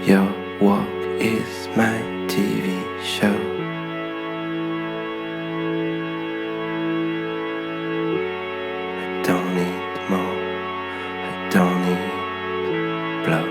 Your walk is my TV show. I don't need more, I don't need blow.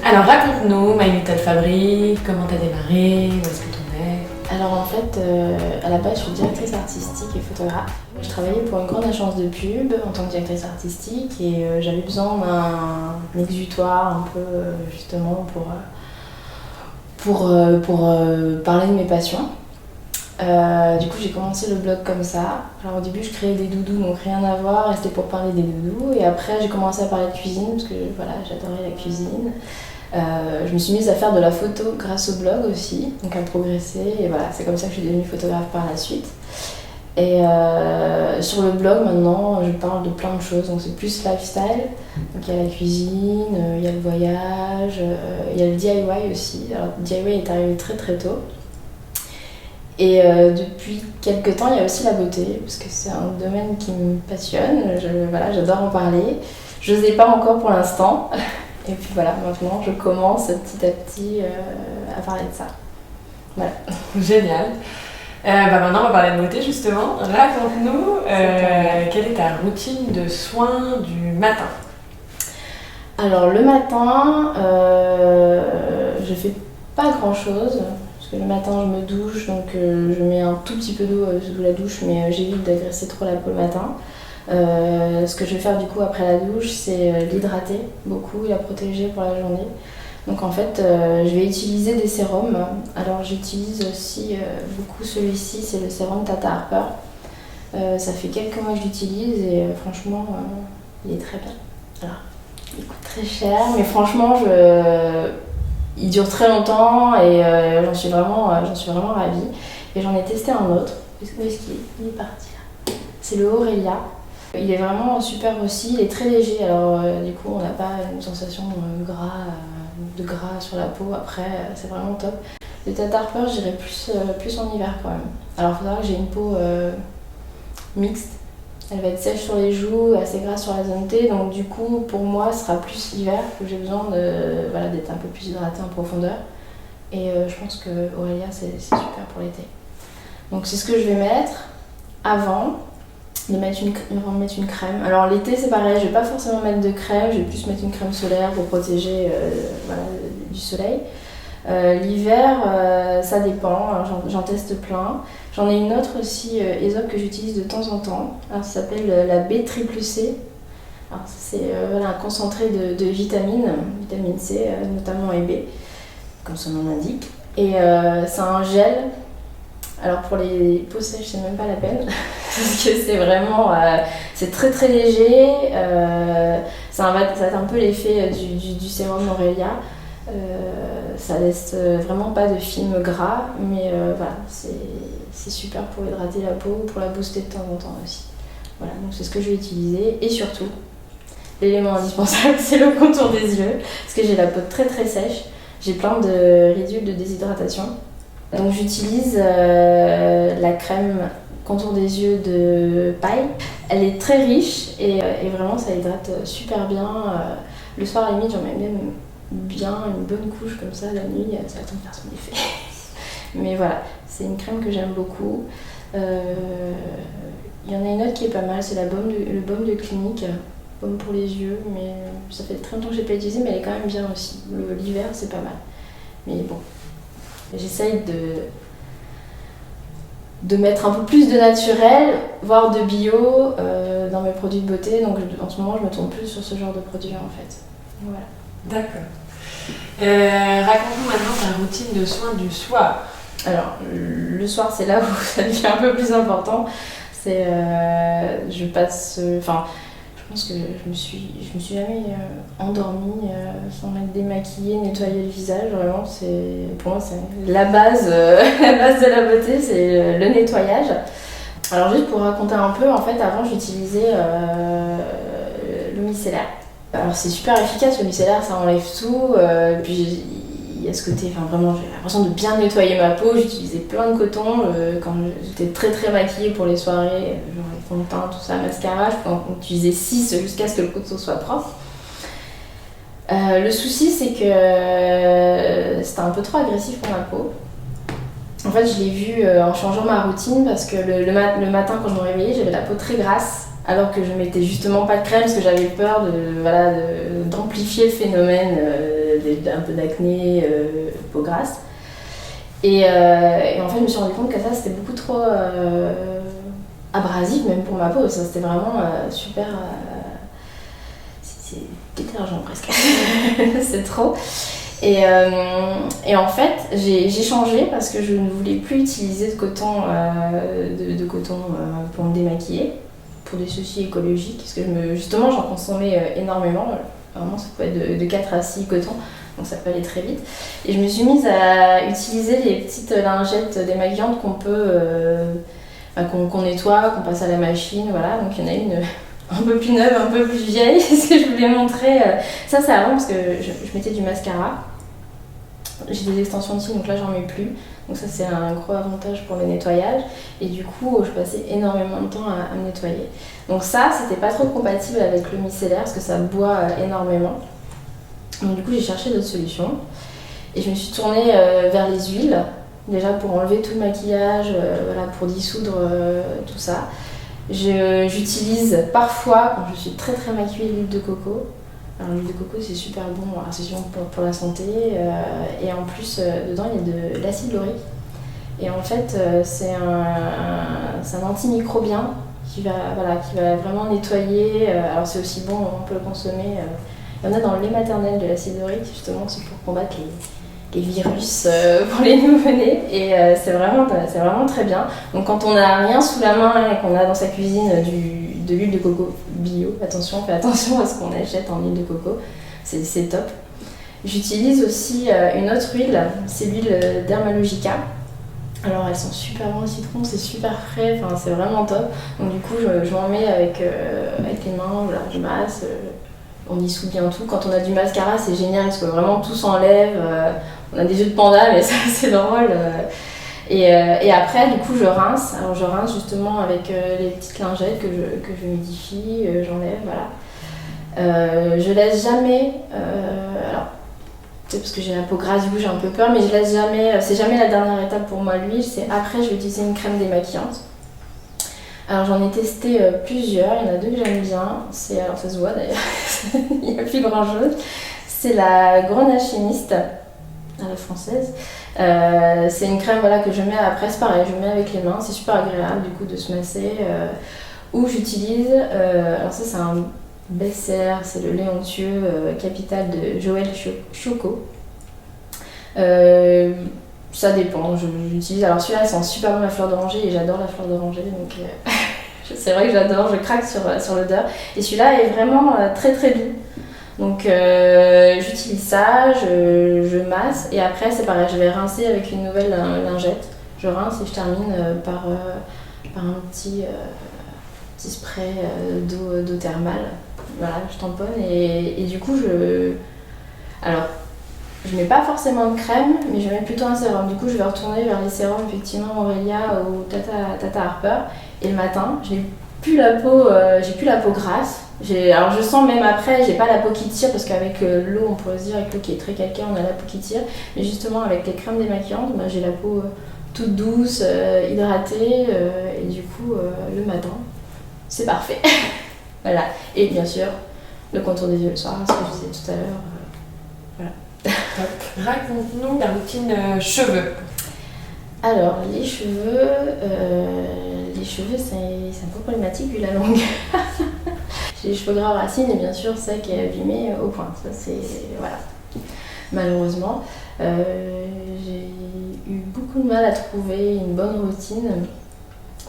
Alors raconte-nous, My Little Fabric, comment t'as démarré, où est-ce que t'en es? Alors en fait, à la base je suis directrice artistique et photographe. Je travaillais pour une grande agence de pub en tant que directrice artistique et j'avais besoin d'un exutoire un peu justement pour parler de mes passions. Du coup j'ai commencé le blog comme ça. Alors au début je créais des doudous, donc rien à voir, et c'était pour parler des doudous. Et après j'ai commencé à parler de cuisine parce que voilà, j'adorais la cuisine. Je me suis mise à faire de la photo grâce au blog aussi, donc à progresser, et voilà, c'est comme ça que je suis devenue photographe par la suite. Et sur le blog maintenant je parle de plein de choses, donc c'est plus lifestyle, donc il y a la cuisine, il y a le voyage, il y a le DIY aussi. Alors le DIY est arrivé très très tôt. Et depuis quelques temps, il y a aussi la beauté, parce que c'est un domaine qui me passionne, voilà, j'adore en parler. Je n'osais pas encore pour l'instant, et puis voilà, maintenant je commence petit à petit à parler de ça. Voilà. Génial. Maintenant on va parler de beauté justement. Raconte-nous, quelle est ta routine de soins du matin? Alors le matin, je fais pas grand chose. Parce que le matin je me douche, donc je mets un tout petit peu d'eau sous la douche, mais j'évite d'agresser trop la peau le matin. Ce que je vais faire du coup après la douche, c'est l'hydrater beaucoup et la protéger pour la journée. Donc en fait, je vais utiliser des sérums. Alors j'utilise aussi beaucoup celui-ci, c'est le sérum Tata Harper. Ça fait quelques mois que je l'utilise et franchement, il est très bien. Alors, il coûte très cher, mais franchement, il dure très longtemps et j'en suis vraiment ravie. Et j'en ai testé un autre. Où est-ce qu'il est? Il est parti là. C'est le Aurelia. Il est vraiment super aussi, il est très léger. Alors du coup on n'a pas une sensation de gras sur la peau. Après c'est vraiment top. Le Tata Harper j'irais plus en hiver quand même. Alors il faudra que j'ai une peau mixte. Elle va être sèche sur les joues, assez grasse sur la zone T, donc du coup pour moi ce sera plus l'hiver où j'ai besoin d'être un peu plus hydratée en profondeur. Et je pense que Aurelia c'est super pour l'été. Donc c'est ce que je vais mettre avant de mettre une crème. Alors l'été c'est pareil, je vais pas forcément mettre de crème, je vais plus mettre une crème solaire pour protéger du soleil. L'hiver, ça dépend, alors j'en teste plein. J'en ai une autre aussi, Aesop, que j'utilise de temps en temps. Alors, ça s'appelle la B+C. Alors, c'est un concentré de vitamine C notamment et B, comme son nom l'indique. Et c'est un gel. Alors pour les peaux sèches, c'est même pas la peine, parce que c'est vraiment, c'est très très léger. Ça a un peu l'effet du sérum Aurelia. Ça laisse vraiment pas de film gras, mais voilà, c'est super pour hydrater la peau, pour la booster de temps en temps aussi. Voilà, donc c'est ce que je vais utiliser. Et surtout, l'élément indispensable, c'est le contour des yeux, parce que j'ai la peau très très sèche. J'ai plein de ridules de déshydratation. Donc j'utilise la crème contour des yeux de paille. Elle est très riche et vraiment ça hydrate super bien. Le soir à la limite, j'en mets même bien une bonne couche comme ça la nuit, ça va faire son effet. Mais voilà, c'est une crème que j'aime beaucoup. Il y en a une autre qui est pas mal, c'est le baume de Clinique, baume pour les yeux, mais ça fait très longtemps que je l'ai pas utilisé, mais elle est quand même bien aussi. L'hiver c'est pas mal. Mais bon, j'essaye de mettre un peu plus de naturel, voire de bio dans mes produits de beauté. Donc en ce moment, je me tourne plus sur ce genre de produits en fait. Voilà. D'accord. Raconte-nous maintenant ta routine de soins du soir. Alors, le soir, c'est là où ça devient un peu plus important. C'est, je passe, enfin, je pense que je me suis jamais endormie sans m'être démaquillée, nettoyer le visage. Vraiment, pour moi, c'est la base, la base de la beauté, c'est le nettoyage. Alors, juste pour raconter un peu, en fait, avant, j'utilisais le micellaire. Alors, c'est super efficace, le micellaire, ça enlève tout. Puis, il y a ce côté, enfin vraiment, j'ai l'impression de bien nettoyer ma peau. J'utilisais plein de coton quand j'étais très très maquillée pour les soirées, genre les fonds de teint, tout ça, mascara. Je pouvais en utiliser 6 jusqu'à ce que le coton soit propre. Le souci, c'est que c'était un peu trop agressif pour ma peau. En fait, je l'ai vu en changeant ma routine parce que le matin, quand je me réveillais, j'avais la peau très grasse. Alors que je mettais justement pas de crème parce que j'avais peur d'amplifier le phénomène d'un peu d'acné, peau grasse. Et en fait, je me suis rendu compte que ça, c'était beaucoup trop abrasif, même pour ma peau. Ça, c'était vraiment super. C'est détergent presque. C'est trop. Et en fait, j'ai changé parce que je ne voulais plus utiliser de coton, pour me démaquiller. Pour des soucis écologiques, parce que justement j'en consommais énormément, vraiment ça peut être de 4 à 6 cotons, donc ça peut aller très vite. Et je me suis mise à utiliser les petites lingettes démaquillantes qu'on nettoie, qu'on passe à la machine, voilà. Donc il y en a une un peu plus neuve, un peu plus vieille, ce que je voulais montrer. Ça c'est avant parce que je mettais du mascara. J'ai des extensions de cils, donc là j'en mets plus. Donc ça c'est un gros avantage pour le nettoyage. Et du coup je passais énormément de temps à me nettoyer. Donc ça c'était pas trop compatible avec le micellaire parce que ça boit énormément. Donc du coup j'ai cherché d'autres solutions. Et je me suis tournée vers les huiles. Déjà pour enlever tout le maquillage, voilà, pour dissoudre tout ça. J'utilise parfois, quand je suis très très maquillée, l'huile de coco. Alors l'huile de coco c'est super bon, c'est sûr pour la santé et en plus dedans il y a de l'acide laurique et en fait c'est un antimicrobien qui va vraiment nettoyer, alors c'est aussi bon, on peut le consommer, il y en a dans le lait maternel de l'acide laurique justement, c'est pour combattre les virus pour les nouveau-nés et c'est vraiment très bien. Donc quand on n'a rien sous la main et qu'on a dans sa cuisine de l'huile de coco bio, fais attention à ce qu'on achète en huile de coco, c'est top. J'utilise aussi une autre huile, c'est l'huile Dermalogica. Alors elles sont super bonnes au citron, c'est super frais, enfin, c'est vraiment top. Donc du coup je m'en mets avec les mains, voilà, je masse, on dissout bien tout. Quand on a du mascara c'est génial parce que vraiment tout s'enlève, on a des yeux de panda mais c'est assez drôle. Et après, du coup, je rince. Alors, je rince justement avec les petites lingettes que je humidifie, j'enlève, voilà. Je laisse jamais. Alors, peut-être parce que j'ai la peau grasse, du coup, j'ai un peu peur, mais je laisse jamais. C'est jamais la dernière étape pour moi, l'huile. C'est après, je vais utiliser une crème démaquillante. Alors, j'en ai testé plusieurs. Il y en a 2 que j'aime bien. Alors, ça se voit d'ailleurs. Il n'y a plus grand-chose. C'est la Grenache chimiste à la française. C'est une crème que je mets après, c'est pareil, je mets avec les mains, c'est super agréable du coup de se masser. Où j'utilise, alors ça c'est un best-seller, c'est le lait onctueux Capital de Joël Choco. Ça dépend, j'utilise. Alors celui-là, il sent super bon la fleur d'oranger et j'adore la fleur d'oranger, donc c'est vrai que j'adore, je craque sur l'odeur. Et celui-là est vraiment très très doux. Donc j'utilise ça, je masse et après c'est pareil, je vais rincer avec une nouvelle lingette. Je rince et je termine par un petit spray d'eau thermale. Voilà, je tamponne et du coup alors je mets pas forcément de crème mais je mets plutôt un sérum. Du coup je vais retourner vers les sérums effectivement Aurelia ou Tata Harper et le matin j'ai plus la peau grasse. Alors je sens même après, j'ai pas la peau qui tire parce qu'avec l'eau, on pourrait se dire avec l'eau qui est très calcaire, on a la peau qui tire. Mais justement avec les crèmes démaquillantes, j'ai la peau toute douce, hydratée et du coup le matin, c'est parfait. Voilà. Et bien sûr, le contour des yeux le soir, ce que je disais tout à l'heure. Voilà. Top. Raconte-nous ta routine cheveux. Alors les cheveux, c'est un peu problématique vu la longueur. J'ai les cheveux gras aux racines et bien sûr secs et abîmés aux pointes. Ça c'est voilà. malheureusement. J'ai eu beaucoup de mal à trouver une bonne routine.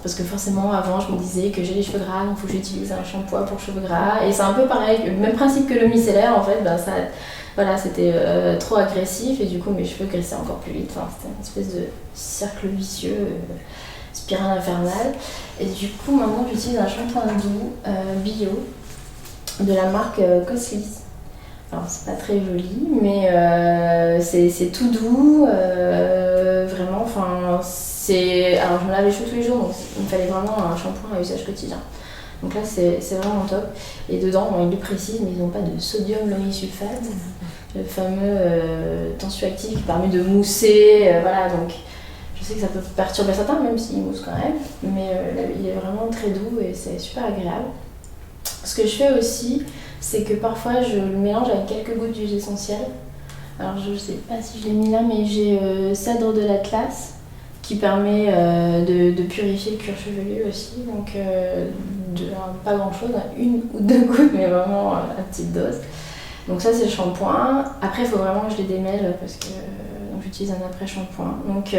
Parce que forcément, avant, je me disais que j'ai les cheveux gras, donc il faut que j'utilise un shampoing pour cheveux gras. Et c'est un peu pareil, le même principe que le micellaire, en fait, voilà, c'était trop agressif et du coup, mes cheveux graissaient encore plus vite. Enfin, c'était une espèce de cercle vicieux, spirale infernale. Et du coup, maintenant, j'utilise un shampoing doux, bio, de la marque Coslis. Alors, c'est pas très joli, mais c'est tout doux, vraiment, enfin... Alors je me lave les cheveux tous les jours, donc il me fallait vraiment un shampoing à usage quotidien. Donc là c'est vraiment top. Et dedans, bon, ils le précisent, mais ils n'ont pas de sodium lauryl-sulfate, le fameux tensioactif qui permet de mousser, voilà, donc je sais que ça peut perturber certains, même s'il mousse quand même, mais il est vraiment très doux et c'est super agréable. Ce que je fais aussi, c'est que parfois je le mélange avec quelques gouttes d'huile essentielle. Alors je sais pas si je l'ai mis là, mais j'ai cèdre de l'Atlas, qui permet de purifier le cuir chevelu aussi, donc pas grand chose, une ou deux gouttes, mais vraiment à petite dose. Donc ça c'est le shampoing. Après il faut vraiment que je les démêle parce que donc, j'utilise un après-shampoing. Donc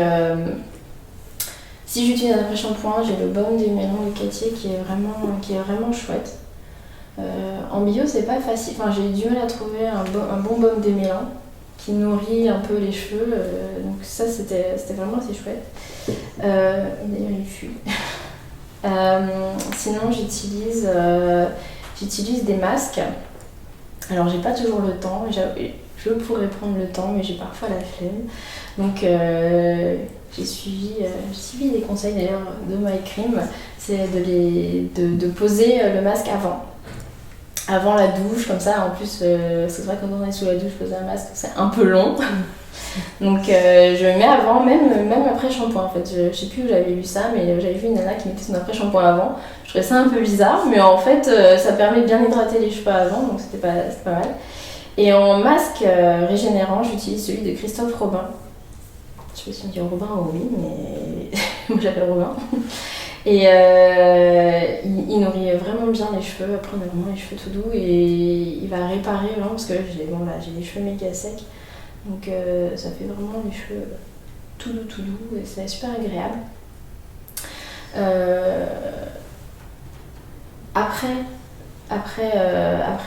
si j'utilise un après-shampoing, j'ai le baume démêlant de Cattier qui est vraiment chouette. En bio c'est pas facile, enfin j'ai du mal à trouver un bon baume démêlant qui nourrit un peu les cheveux, donc ça c'était vraiment assez chouette. D'ailleurs il fuit. Sinon j'utilise des masques. Alors j'ai pas toujours le temps, je pourrais prendre le temps mais j'ai parfois la flemme. Donc j'ai suivi des conseils d'ailleurs de My Cream, c'est de poser le masque avant la douche, comme ça. En plus, c'est vrai que quand on est sous la douche, poser un masque, c'est un peu long. Donc je le mets avant, même après shampoing en fait. Je sais plus où j'avais lu ça, mais j'avais vu une nana qui mettait son après shampoing avant. Je trouvais ça un peu bizarre, mais en fait ça permet de bien hydrater les cheveux avant, donc c'était pas mal. Et en masque régénérant, j'utilise celui de Christophe Robin. Je sais pas si on dit Robin ou oui, mais moi j'appelle Robin. Et il nourrit vraiment bien les cheveux. Après on a vraiment les cheveux tout doux et il va réparer vraiment parce que j'ai les cheveux méga secs. Donc ça fait vraiment les cheveux tout doux et c'est super agréable. Après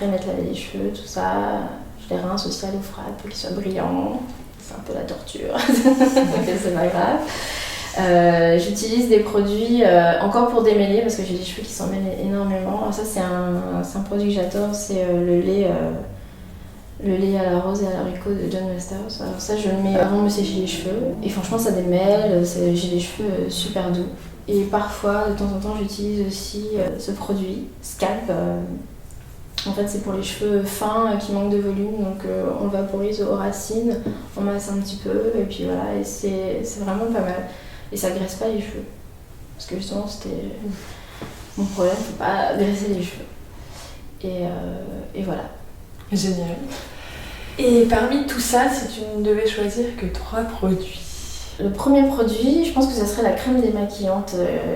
m'être lavé les cheveux, tout ça, je les rince aussi à l'eau froide pour qu'ils soient brillants. C'est un peu la torture, donc c'est pas grave. J'utilise des produits encore pour démêler parce que j'ai des cheveux qui s'en mêlent énormément. Alors ça c'est un produit que j'adore, c'est le lait à la rose et à l'haricot de John Masters. Alors ça je le mets avant de me sécher les cheveux et franchement ça démêle, j'ai les cheveux super doux. Et parfois de temps en temps j'utilise aussi ce produit, Scalp. En fait c'est pour les cheveux fins qui manquent de volume, donc on le vaporise aux racines, on masse un petit peu et puis voilà, et c'est vraiment pas mal. Et ça graisse pas les cheveux. Parce que justement, c'était mon problème, faut pas graisser les cheveux. Et voilà. Génial. Et parmi tout ça, si tu ne devais choisir que 3 produits? Le premier produit, je pense que ça serait la crème démaquillante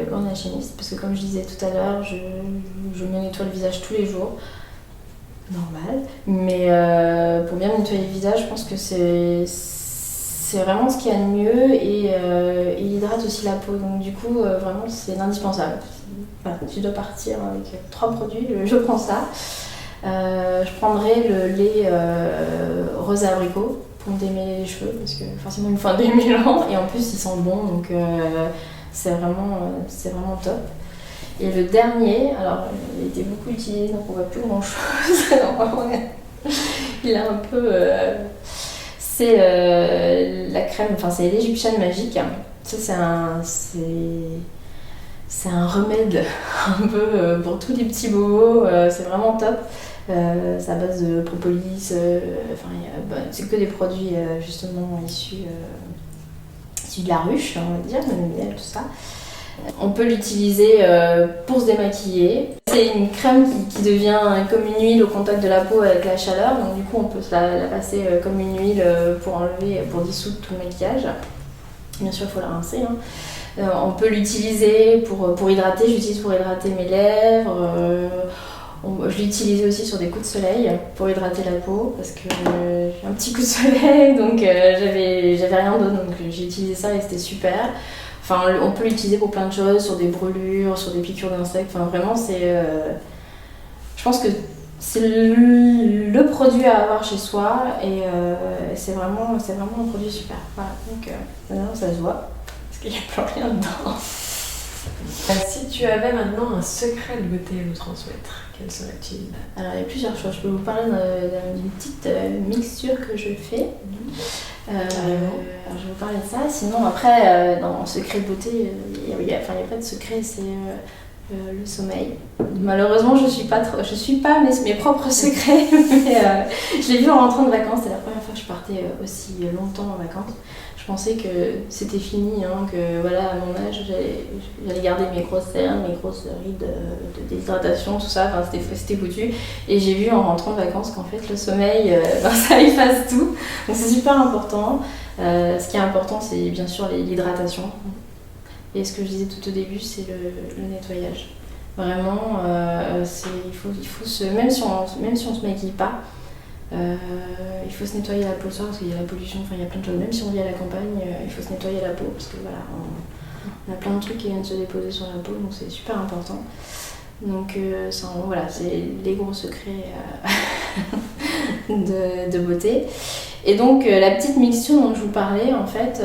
Grande Hygiéniste. Parce que comme je disais tout à l'heure, je me nettoie le visage tous les jours. Normal. Mais pour bien nettoyer le visage, je pense que c'est vraiment ce qu'il y a de mieux et il hydrate aussi la peau, donc du coup vraiment c'est indispensable. Voilà, tu dois partir avec 3 produits, je prends ça. Je prendrai le lait rose et abricot pour me démêler les cheveux parce que forcément il me faut un démêlant et en plus il sent bon, donc c'est vraiment top. Et le dernier, alors il a été beaucoup utilisé donc on voit plus grand chose. Il est un peu c'est la crème, enfin c'est l'Egyptian Magic. Ça c'est un remède un peu pour tous les petits bobos, c'est vraiment top. C'est à base de propolis, c'est que des produits justement issus de la ruche, on va dire, le miel, tout ça. On peut l'utiliser pour se démaquiller. C'est une crème qui devient comme une huile au contact de la peau avec la chaleur, donc du coup on peut la passer comme une huile pour dissoudre tout le maquillage. Bien sûr il faut la rincer. On peut l'utiliser pour hydrater, j'utilise pour hydrater mes lèvres. Je l'utilisais aussi sur des coups de soleil pour hydrater la peau parce que j'ai un petit coup de soleil donc j'avais rien d'autre donc j'ai utilisé ça et c'était super. Enfin, on peut l'utiliser pour plein de choses, sur des brûlures, sur des piqûres d'insectes. Enfin, vraiment, je pense que c'est le produit à avoir chez soi et c'est vraiment un produit super. Voilà, donc maintenant ça se voit parce qu'il n'y a plus rien dedans. Si tu avais maintenant un secret de beauté à nous transmettre, quel serait-il? Alors il y a plusieurs choses. Je peux vous parler d'une petite mixture que je fais. Alors, je vais vous parler de ça. Sinon après, dans secret de beauté, il n'y a pas de secret, c'est le sommeil. Malheureusement, je suis pas mes propres secrets, mais je l'ai vu en rentrant de vacances. C'était la première fois que je partais aussi longtemps en vacances. Je pensais que c'était fini, hein, que voilà, à mon âge, j'allais garder mes grosses cernes, mes grosses rides de déshydratation, tout ça, enfin, c'était foutu. Et j'ai vu en rentrant de vacances qu'en fait, le sommeil, ça efface tout. Donc c'est super important. Ce qui est important, c'est bien sûr l'hydratation. Et ce que je disais tout au début, c'est le nettoyage. Vraiment, il faut même si on se maquille pas, il faut se nettoyer la peau le soir parce qu'il y a la pollution, enfin il y a plein de choses. Même si on vit à la campagne, il faut se nettoyer la peau parce que voilà, on a plein de trucs qui viennent se déposer sur la peau, donc c'est super important. Donc voilà, c'est les gros secrets de beauté. Et donc la petite mixture dont je vous parlais, en fait,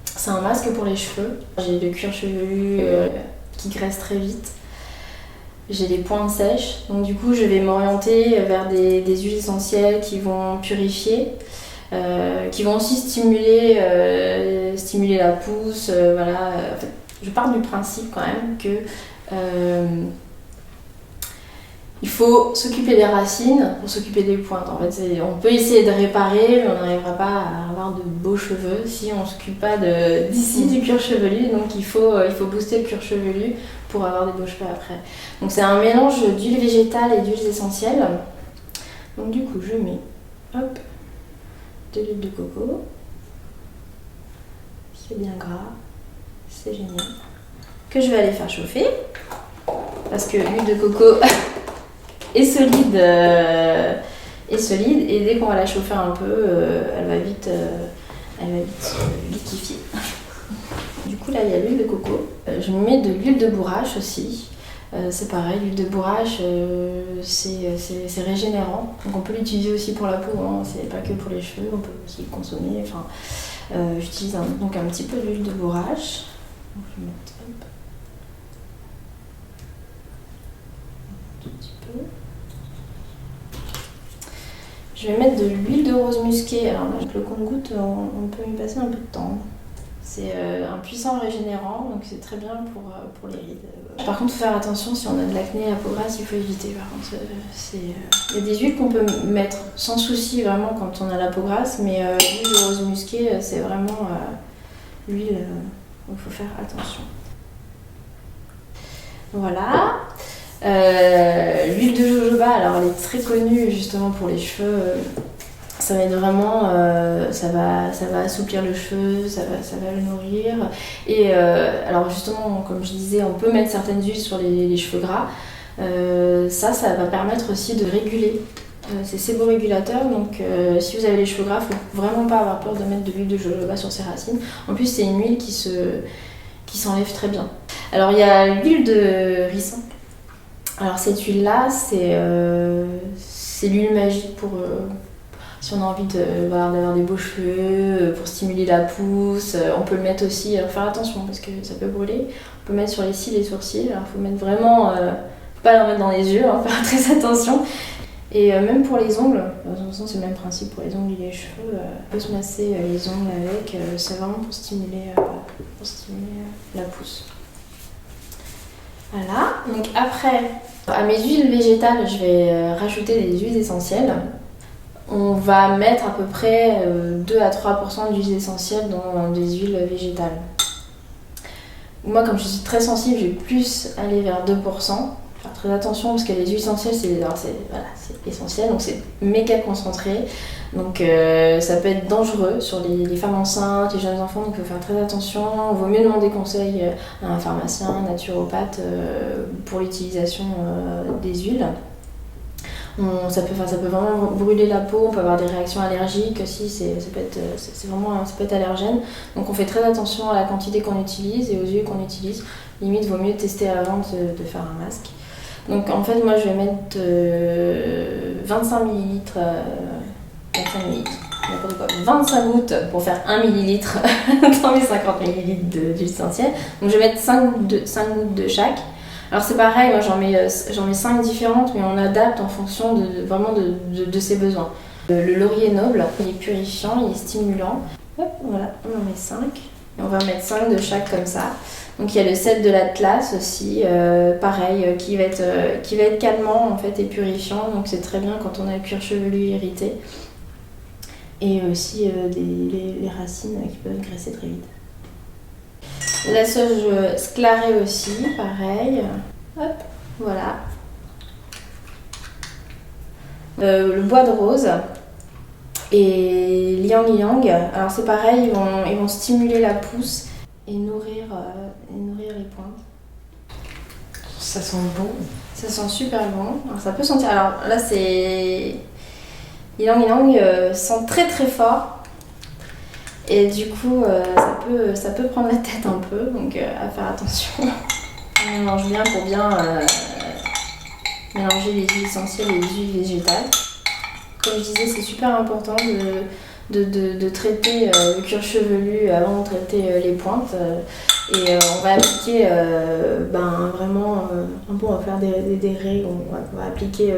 c'est un masque pour les cheveux. J'ai le cuir chevelu qui graisse très vite. J'ai les pointes sèches, donc du coup je vais m'orienter vers des huiles essentielles qui vont purifier, qui vont aussi stimuler la pousse. Voilà. En fait, je pars du principe quand même que il faut s'occuper des racines pour s'occuper des pointes. En fait, on peut essayer de réparer, mais on n'arrivera pas à avoir de beaux cheveux si on ne s'occupe pas d'ici du cuir chevelu. Donc il faut booster le cuir chevelu pour avoir des beaux cheveux après. Donc c'est un mélange d'huile végétale et d'huiles essentielles. Donc du coup je mets de l'huile de coco. C'est bien gras, c'est génial. Que je vais aller faire chauffer parce que l'huile de coco est solide et dès qu'on va la chauffer un peu, elle va vite se liquéfier. Du coup là il y a l'huile de coco. Je mets de l'huile de bourrache aussi. C'est pareil, l'huile de bourrache c'est régénérant. Donc on peut l'utiliser aussi pour la peau, hein. C'est pas que pour les cheveux, on peut aussi le consommer. Enfin, j'utilise donc un petit peu d'huile de bourrache. Donc, je vais mettre un tout petit peu. Je vais mettre de l'huile de rose musquée. Alors là, avec le compte-gouttes, on peut y passer un peu de temps. C'est un puissant régénérant, donc c'est très bien pour les rides. Par contre, faut faire attention, si on a de l'acné, la peau grasse, il faut éviter. Par contre, il y a des huiles qu'on peut mettre sans souci vraiment quand on a la peau grasse, mais l'huile de rose musquée, c'est vraiment l'huile où il faut faire attention. Voilà. L'huile de jojoba, alors elle est très connue justement pour les cheveux. Ça va être vraiment, ça va assouplir le cheveu, ça va le nourrir. Et alors justement, comme je disais, on peut mettre certaines huiles sur les cheveux gras. Ça va permettre aussi de réguler. C'est séborégulateur, donc si vous avez les cheveux gras, il ne faut vraiment pas avoir peur de mettre de l'huile de jojoba sur ses racines. En plus, c'est une huile qui s'enlève très bien. Alors il y a l'huile de ricin. Alors cette huile-là, c'est l'huile magique pour... si on a envie d'avoir des beaux cheveux, pour stimuler la pousse, on peut le mettre aussi, alors faire attention parce que ça peut brûler. On peut mettre sur les cils et sourcils, alors il faut mettre vraiment, faut pas l'en mettre dans les yeux, hein, faire très attention. Et même pour les ongles, de toute façon c'est le même principe pour les ongles et les cheveux, on peut se masser les ongles avec, c'est vraiment pour stimuler la pousse. Voilà, donc après, à mes huiles végétales, je vais rajouter des huiles essentielles. On va mettre à peu près 2 à 3% d'huiles essentielles dans des huiles végétales. Moi, comme je suis très sensible, je vais plus aller vers 2%. Faire très attention parce que les huiles essentielles, c'est essentiel, donc c'est méga concentré. Donc ça peut être dangereux sur les femmes enceintes, les jeunes enfants, donc il faut faire très attention. Il vaut mieux demander conseil à un pharmacien, un naturopathe pour l'utilisation des huiles. Ça peut vraiment brûler la peau, on peut avoir des réactions allergiques aussi, ça peut être allergène. Donc on fait très attention à la quantité qu'on utilise et aux huiles qu'on utilise. Limite, vaut mieux tester avant de faire un masque. Donc en fait, moi je vais mettre 25 ml, 25 gouttes pour faire 1 millilitre dans mes 50 ml d'huile essentielle. Donc je vais mettre 5 gouttes de chaque. Alors c'est pareil, moi j'en mets 5 différentes, mais on adapte en fonction de ses besoins. Le laurier noble, il est purifiant, il est stimulant. Hop, voilà, on en met 5. Et on va en mettre 5 de chaque comme ça. Donc il y a le sel de l'Atlas aussi, pareil, qui va être calmant en fait et purifiant. Donc c'est très bien quand on a le cuir chevelu irrité. Et aussi les racines qui peuvent graisser très vite. La sauge sclarée aussi, pareil. Hop, voilà. Le bois de rose et liang liang. Alors c'est pareil, ils vont stimuler la pousse et nourrir les pointes. Ça sent bon. Ça sent super bon. Alors ça peut sentir. Alors là c'est liang liang sent très très fort. Et du coup, ça peut prendre la tête un peu, donc à faire attention. On mélange bien pour bien mélanger les huiles essentielles et les huiles végétales. Comme je disais, c'est super important de traiter le cuir chevelu avant de traiter les pointes. Et on va appliquer vraiment, on va faire des raies, on va appliquer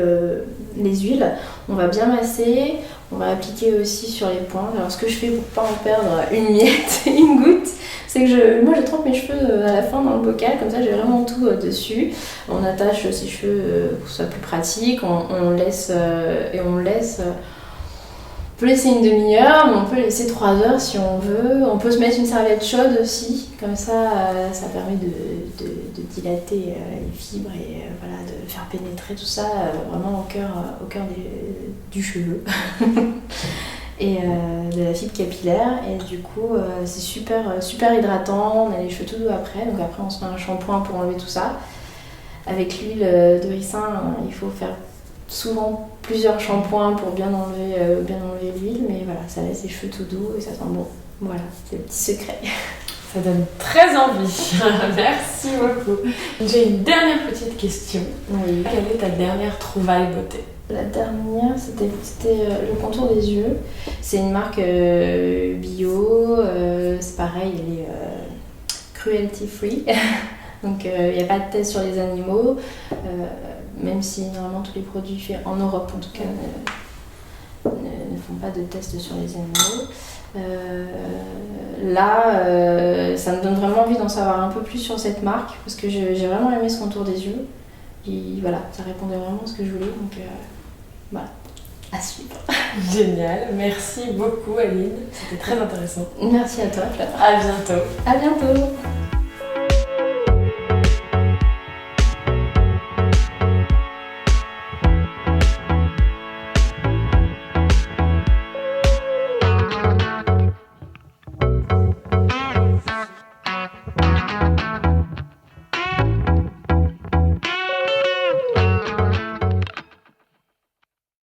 les huiles, on va bien masser, on va appliquer aussi sur les pointes. Alors ce que je fais pour pas en perdre une miette, une goutte, c'est que moi je trempe mes cheveux à la fin dans le bocal, comme ça j'ai vraiment tout dessus. On attache ses cheveux pour que ce soit plus pratique, on laisse. On peut laisser une demi-heure, mais on peut laisser 3 heures si on veut. On peut se mettre une serviette chaude aussi, comme ça, ça permet de dilater les fibres et de faire pénétrer tout ça vraiment au cœur du cheveu et de la fibre capillaire. Et du coup, c'est super hydratant. On a les cheveux tout doux après, donc après on se met un shampoing pour enlever tout ça. Avec l'huile de ricin, il faut faire souvent plusieurs shampoings pour bien enlever l'huile, mais voilà, ça laisse les cheveux tout doux et ça sent bon. Voilà, c'est le petit secret. Ça donne très envie. Merci beaucoup. J'ai une dernière petite question. Oui. Quelle est ta dernière trouvaille beauté? La dernière, c'était le contour des yeux. C'est une marque bio, c'est pareil, elle est cruelty free. Donc il n'y a pas de test sur les animaux. Même si normalement tous les produits faits en Europe en tout cas ne font pas de tests sur les animaux. Ça me donne vraiment envie d'en savoir un peu plus sur cette marque parce que j'ai vraiment aimé ce contour des yeux. Et voilà, ça répondait vraiment à ce que je voulais, donc voilà, à suivre. Génial, merci beaucoup Aline, c'était très intéressant. Merci à toi. À bientôt. À bientôt.